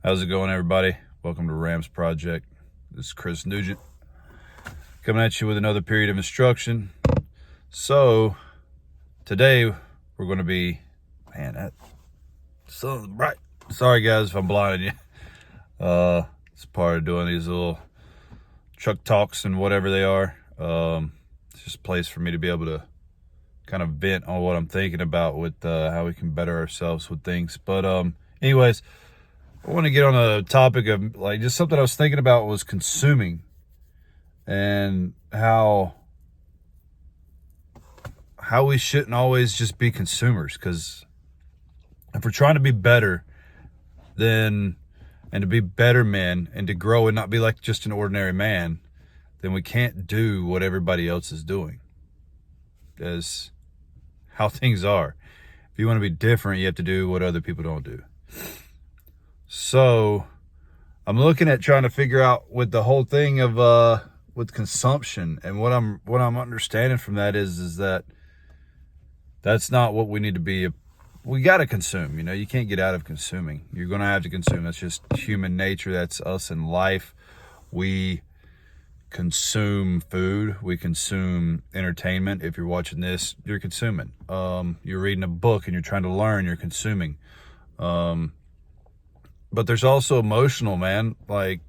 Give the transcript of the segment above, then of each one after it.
How's it going, everybody? Welcome to Rams Project. This is Chris Nugent coming at you with another period of instruction. So today we're going to be, that sun's bright. Sorry guys if I'm blinding you. It's part of doing these little truck talks and whatever they are. It's just a place for me to be able to kind of vent on what I'm thinking about with how we can better ourselves with things. But anyways, I want to get on a topic of just something I was thinking about was consuming, and how we shouldn't always just be consumers. Because if we're trying to be better, and to be better men and to grow and not be like just an ordinary man, then we can't do what everybody else is doing. As how things are. If you want to be different, you have to do what other people don't do. So I'm looking at trying to figure out with the whole thing of with consumption, and what I'm understanding from that is that that's not what we need to be. We got to consume. You can't get out of consuming. You're going to have to consume. That's just human nature. That's us in life. We consume food. We consume entertainment. If you're watching this, you're consuming. You're reading a book and you're trying to learn, you're consuming. But there's also emotional, man. Like,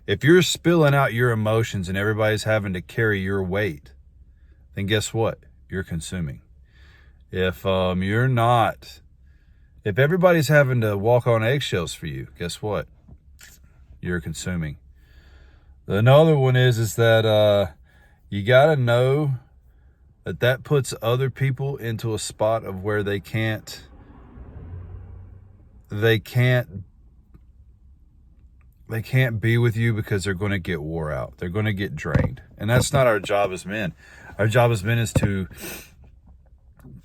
if you're spilling out your emotions and everybody's having to carry your weight, then guess what? You're consuming. If if everybody's having to walk on eggshells for you, guess what? You're consuming. Another one is that you got to know that puts other people into a spot of where they can't be with you, because they're going to get wore out. They're going to get drained. And that's not our job as men. Our job as men is to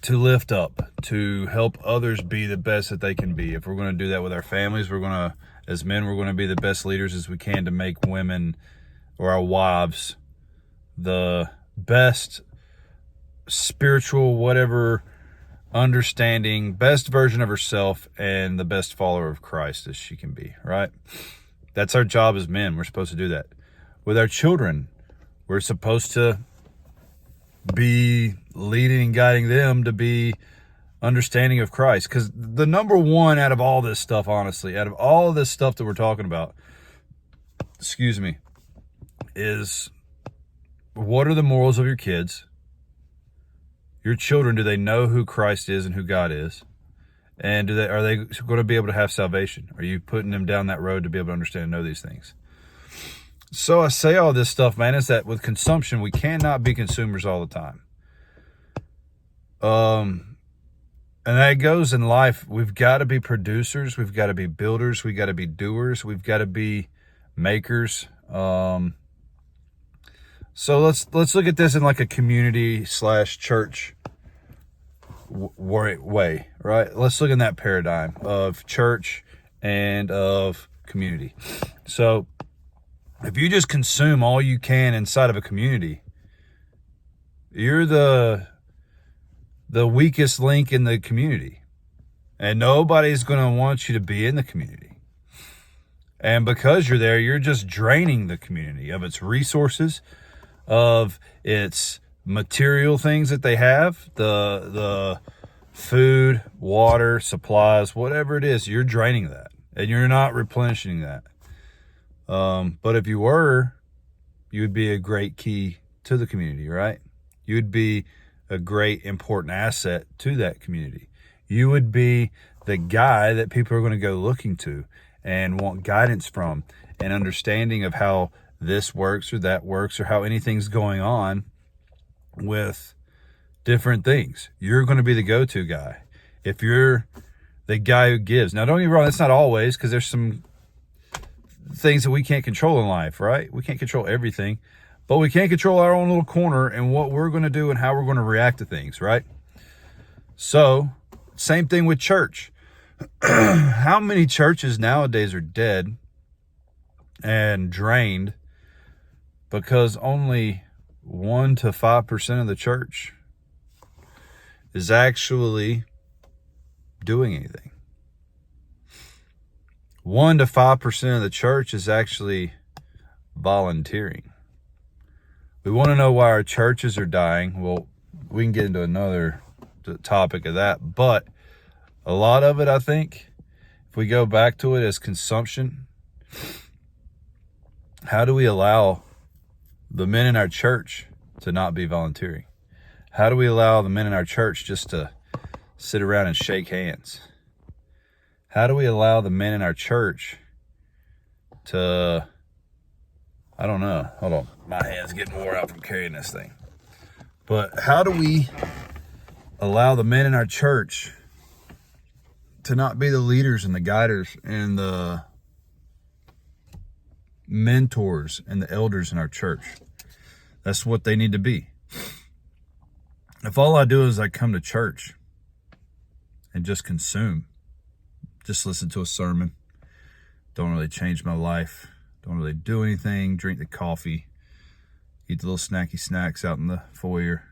lift up, to help others be the best that they can be. If we're going to do that with our families, as men, we're going to be the best leaders as we can to make women or our wives the best spiritual, whatever, understanding, best version of herself and the best follower of Christ as she can be, right? That's our job as men. We're supposed to do that. With our children, we're supposed to be leading and guiding them to be understanding of Christ. Because the number one out of all this stuff, honestly, out of all of this stuff that we're talking about, is what are the morals of your kids? Your children, do they know who Christ is and who God is? And are they going to be able to have salvation? Are you putting them down that road to be able to understand and know these things? So I say all this stuff, man, is that with consumption, we cannot be consumers all the time. And that goes in life. We've got to be producers. We've got to be builders. We've got to be doers. We've got to be makers. So let's look at this in like a community/church way, right? Let's look in that paradigm of church and of community. So if you just consume all you can inside of a community, you're the weakest link in the community, and nobody's going to want you to be in the community. And because you're there, you're just draining the community of its resources, of its material things that they have, the food, water, supplies, whatever it is, you're draining that, and you're not replenishing that. But if you were, you would be a great key to the community, right? You would be a great important asset to that community. You would be the guy that people are going to go looking to and want guidance from, and understanding of how this works or that works, or how anything's going on with different things. You're going to be the go-to guy. If you're the guy who gives. Now, don't get me wrong, that's not always, because there's some things that we can't control in life, right? We can't control everything, but we can control our own little corner and what we're going to do and how we're going to react to things, right? So, same thing with church. How many churches nowadays are dead and drained because only 1 to 5% of the church is actually doing anything? 1 to 5% of the church is actually volunteering. We want to know why our churches are dying. Well, we can get into another topic of that, but a lot of it, I think, if we go back to it as consumption, how do we allow the men in our church to not be volunteering? How do we allow the men in our church just to sit around and shake hands? How do we allow the men in our church to, I don't know, hold on, my hand's getting wore out from carrying this thing. But how do we allow the men in our church to not be the leaders and the guiders and the mentors and the elders in our church? That's what they need to be. If all I do is I come to church and just consume, just listen to a sermon, don't really change my life, don't really do anything, drink the coffee, eat the little snacky snacks out in the foyer,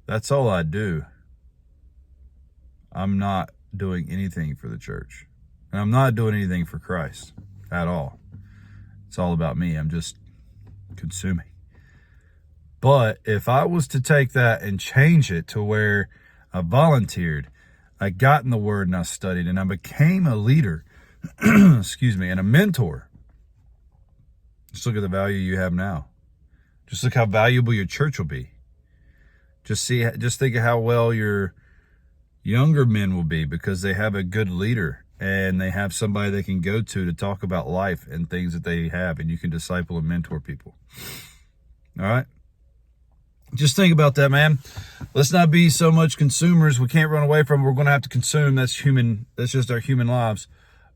that's all I do, I'm not doing anything for the church. And I'm not doing anything for Christ at all. It's all about me. I'm just consuming. But if I was to take that and change it to where I volunteered, I got in the Word and I studied and I became a leader, excuse me, and a mentor. Just look at the value you have now. Just look how valuable your church will be. Just think of how well your younger men will be because they have a good leader and they have somebody they can go to talk about life and things that they have, and you can disciple and mentor people. All right? Just think about that, man. Let's not be so much consumers. We can't run away from it. We're going to have to consume. That's human. That's just our human lives.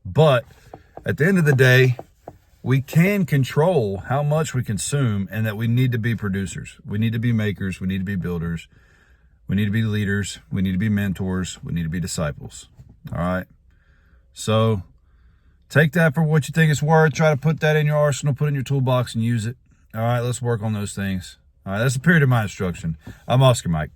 But at the end of the day, we can control how much we consume, and that we need to be producers. We need to be makers. We need to be builders. We need to be leaders. We need to be mentors. We need to be disciples. All right? So take that for what you think it's worth. Try to put that in your arsenal, put it in your toolbox, and use it. All right? Let's work on those things. All right, that's the period of my instruction. I'm Oscar Mike.